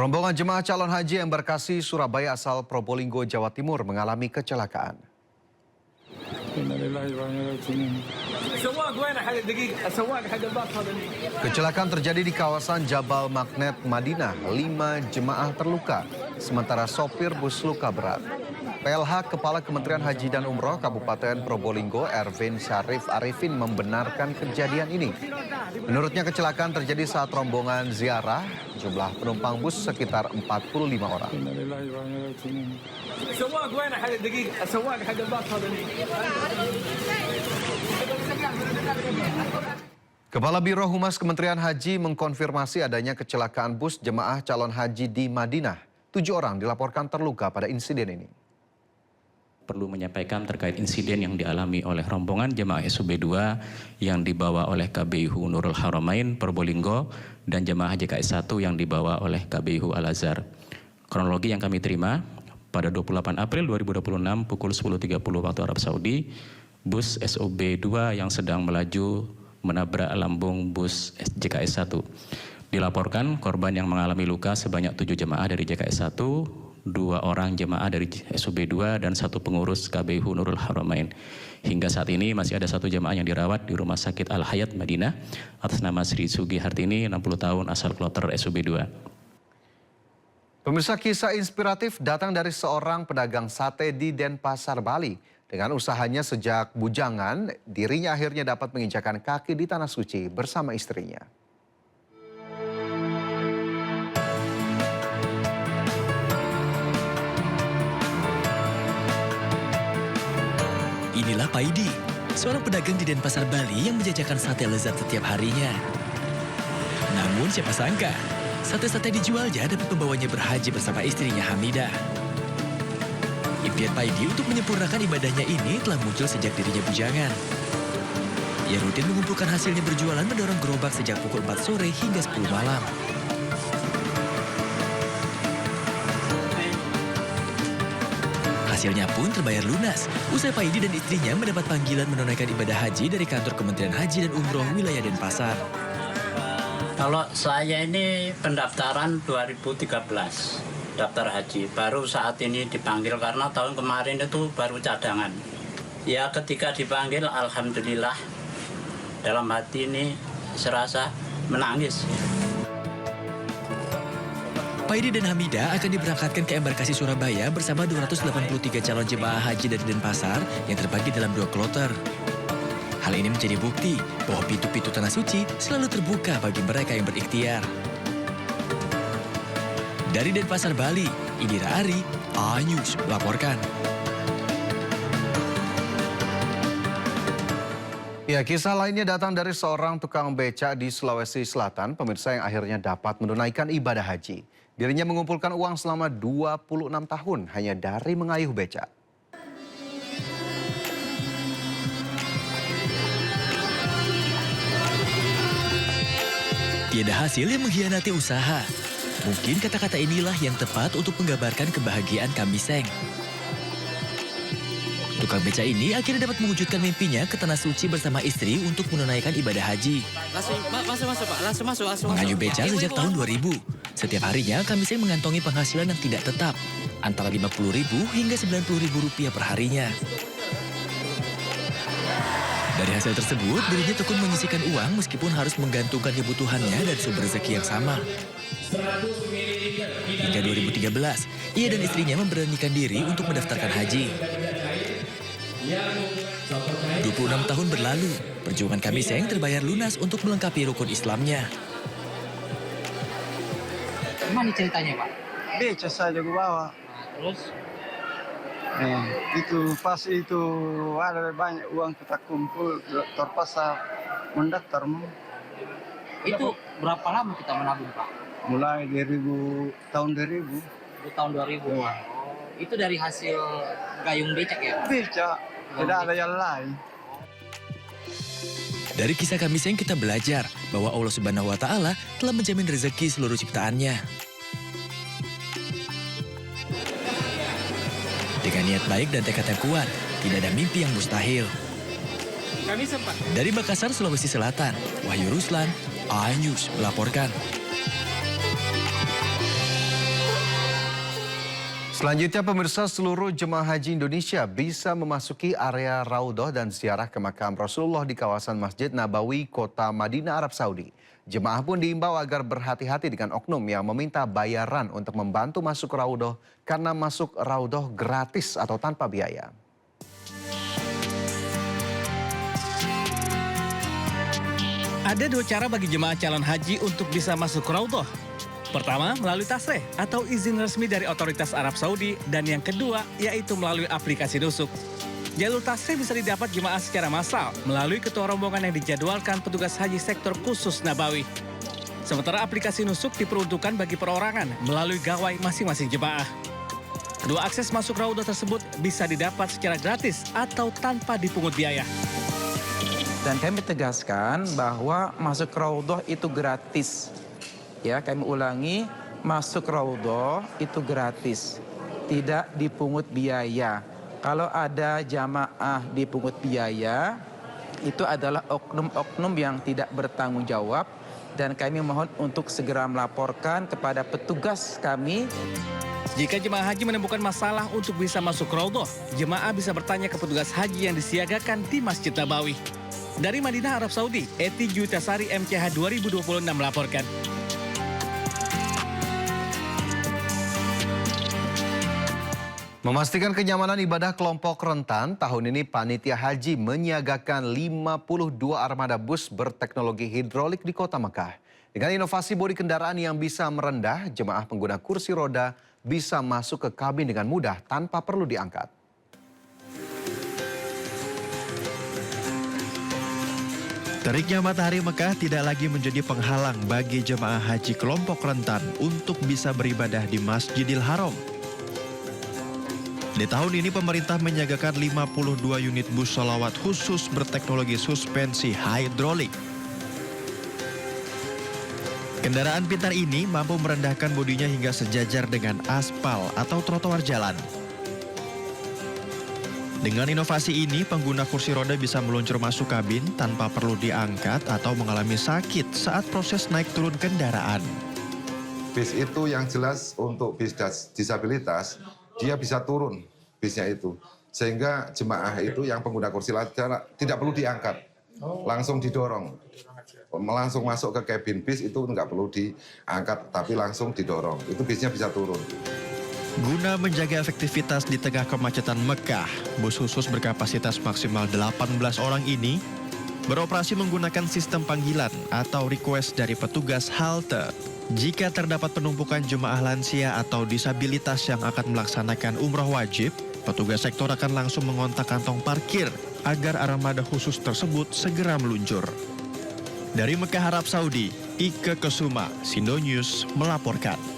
Rombongan jemaah calon haji embarkasi Surabaya asal Probolinggo, Jawa Timur mengalami kecelakaan. Kecelakaan terjadi di kawasan Jabal Magnet, Madinah. 5 jemaah terluka, sementara sopir bus luka berat. PLH Kepala Kementerian Haji dan Umroh Kabupaten Probolinggo, Ervin Syarif Arifin membenarkan kejadian ini. Menurutnya kecelakaan terjadi saat rombongan ziarah. Jumlah penumpang bus sekitar 45 orang. Kepala Biro Humas Kementerian Haji mengkonfirmasi adanya kecelakaan bus jemaah calon haji di Madinah. 7 orang dilaporkan terluka pada insiden ini. Perlu menyampaikan terkait insiden yang dialami oleh rombongan jemaah SUB 2 yang dibawa oleh KBIHU Nurul Haramain Probolinggo dan jemaah JKS 1 yang dibawa oleh KBIHU Al-Azhar. Kronologi yang kami terima, pada 28 April 2026 pukul 10.30 waktu Arab Saudi, bus SUB 2 yang sedang melaju menabrak lambung bus JKS 1. Dilaporkan korban yang mengalami luka sebanyak 7 jemaah dari JKS 1, 2 orang jemaah dari SUB 2 dan 1 pengurus KBIHU Nurul Haramain. Hingga saat ini masih ada 1 jemaah yang dirawat di Rumah Sakit Al-Hayat Madinah atas nama Sri Sugi Hartini, 60 tahun, asal Kloter SUB 2. Pemirsa, kisah inspiratif datang dari seorang pedagang sate di Denpasar, Bali. Dengan usahanya sejak bujangan, dirinya akhirnya dapat menginjakan kaki di Tanah Suci bersama istrinya. Inilah Paidi, seorang pedagang di Denpasar, Bali yang menjajakan sate lezat setiap harinya. Namun siapa sangka, sate-sate dijualnya dapat membawanya berhaji bersama istrinya Hamidah. Impian Paidi untuk menyempurnakan ibadahnya ini telah muncul sejak dirinya bujangan. Ia rutin mengumpulkan hasilnya berjualan mendorong gerobak sejak pukul 4 sore hingga 10 malam. Hasilnya pun terbayar lunas. Usai Paidi dan istrinya mendapat panggilan menunaikan ibadah haji dari kantor Kementerian Haji dan Umroh wilayah Denpasar. Kalau saya ini pendaftaran 2013, daftar haji. Baru saat ini dipanggil karena tahun kemarin itu baru cadangan. Ya ketika dipanggil, alhamdulillah dalam hati ini serasa menangis. Paidi dan Hamidah akan diberangkatkan ke embarkasi Surabaya bersama 283 calon jemaah haji dari Denpasar yang terbagi dalam 2 kloter. Hal ini menjadi bukti bahwa pintu-pintu Tanah Suci selalu terbuka bagi mereka yang berikhtiar. Dari Denpasar, Bali, Indira Ari, A-News melaporkan. Ya, kisah lainnya datang dari seorang tukang beca di Sulawesi Selatan, pemirsa, yang akhirnya dapat menunaikan ibadah haji. Dirinya mengumpulkan uang selama 26 tahun hanya dari mengayuh beca. Tiada hasil yang mengkhianati usaha. Mungkin kata-kata inilah yang tepat untuk menggambarkan kebahagiaan Kamiseng. Tukang beca ini akhirnya dapat mewujudkan mimpinya ke Tanah Suci bersama istri untuk menunaikan ibadah haji. Langsung. Mengayuh beca sejak tahun 2000. Setiap harinya Kamiseng mengantongi penghasilan yang tidak tetap, antara Rp50.000 hingga Rp90.000 per harinya. Dari hasil tersebut, dirinya tekun menyisihkan uang meskipun harus menggantungkan kebutuhannya dari sumber rezeki yang sama. Hingga 2013, ia dan istrinya memberanikan diri untuk mendaftarkan haji. 26 tahun berlalu, perjuangan Kamiseng terbayar lunas untuk melengkapi rukun Islamnya. Gimana ceritanya, Pak? Beca saja gue bawa. Terus? Itu pas itu ada banyak uang kita kumpul, terpaksa mendaftar. Itu berapa lama kita menabung, Pak? Mulai tahun 2000. Tahun 2000. Ya. Itu dari hasil gayung becak ya, Pak? Beca, tidak ada yang lain. Dari kisah Kamiseng kita belajar bahwa Allah Subhanahu wa Ta'ala telah menjamin rezeki seluruh ciptaannya. Dengan niat baik dan tekad yang kuat, tidak ada mimpi yang mustahil. Dari Makassar, Sulawesi Selatan, Wahyu Ruslan, A-News melaporkan. Selanjutnya pemirsa, seluruh jemaah haji Indonesia bisa memasuki area Raudhah dan ziarah ke makam Rasulullah di kawasan Masjid Nabawi, Kota Madinah, Arab Saudi. Jemaah pun diimbau agar berhati-hati dengan oknum yang meminta bayaran untuk membantu masuk Raudhah karena masuk Raudhah gratis atau tanpa biaya. Ada dua cara bagi jemaah calon haji untuk bisa masuk Raudhah. Pertama, melalui tasreh atau izin resmi dari otoritas Arab Saudi, dan yang kedua yaitu melalui aplikasi nusuk. Jalur tasreh bisa didapat jemaah secara massal melalui ketua rombongan yang dijadwalkan petugas haji sektor khusus Nabawi. Sementara aplikasi nusuk diperuntukkan bagi perorangan melalui gawai masing-masing jemaah. Kedua akses masuk Raudhah tersebut bisa didapat secara gratis atau tanpa dipungut biaya. Dan kami tegaskan bahwa masuk Raudhah itu gratis. Ya, kami ulangi, masuk Raudhah itu gratis, tidak dipungut biaya. Kalau ada jamaah dipungut biaya, itu adalah oknum-oknum yang tidak bertanggung jawab, dan kami mohon untuk segera melaporkan kepada petugas kami. Jika jemaah haji menemukan masalah untuk bisa masuk Raudhah, jemaah bisa bertanya ke petugas haji yang disiagakan di Masjid Nabawi. Dari Madinah, Arab Saudi, Eti Jutasari MCH 2026 melaporkan. Memastikan kenyamanan ibadah kelompok rentan, tahun ini Panitia Haji menyiagakan 52 armada bus berteknologi hidrolik di Kota Mekah. Dengan inovasi bodi kendaraan yang bisa merendah, jemaah pengguna kursi roda bisa masuk ke kabin dengan mudah tanpa perlu diangkat. Teriknya matahari Mekah tidak lagi menjadi penghalang bagi jemaah haji kelompok rentan untuk bisa beribadah di Masjidil Haram. Di tahun ini pemerintah menyiagakan 52 unit bus sholawat khusus berteknologi suspensi hidrolik. Kendaraan pintar ini mampu merendahkan bodinya hingga sejajar dengan aspal atau trotoar jalan. Dengan inovasi ini, pengguna kursi roda bisa meluncur masuk kabin tanpa perlu diangkat atau mengalami sakit saat proses naik turun kendaraan. Bis itu yang jelas untuk bis disabilitas, dia bisa turun bisnya itu. Sehingga jemaah itu yang pengguna kursi roda tidak perlu diangkat, langsung didorong. Langsung masuk ke kabin bis itu nggak perlu diangkat, tapi langsung didorong. Itu bisnya bisa turun. Guna menjaga efektivitas di tengah kemacetan Mekah, bus khusus berkapasitas maksimal 18 orang ini beroperasi menggunakan sistem panggilan atau request dari petugas halte. Jika terdapat penumpukan jemaah lansia atau disabilitas yang akan melaksanakan umroh wajib, petugas sektor akan langsung mengontak kantong parkir agar armada khusus tersebut segera meluncur. Dari Mekah, Arab Saudi, Ike Kesuma, Sindo News melaporkan.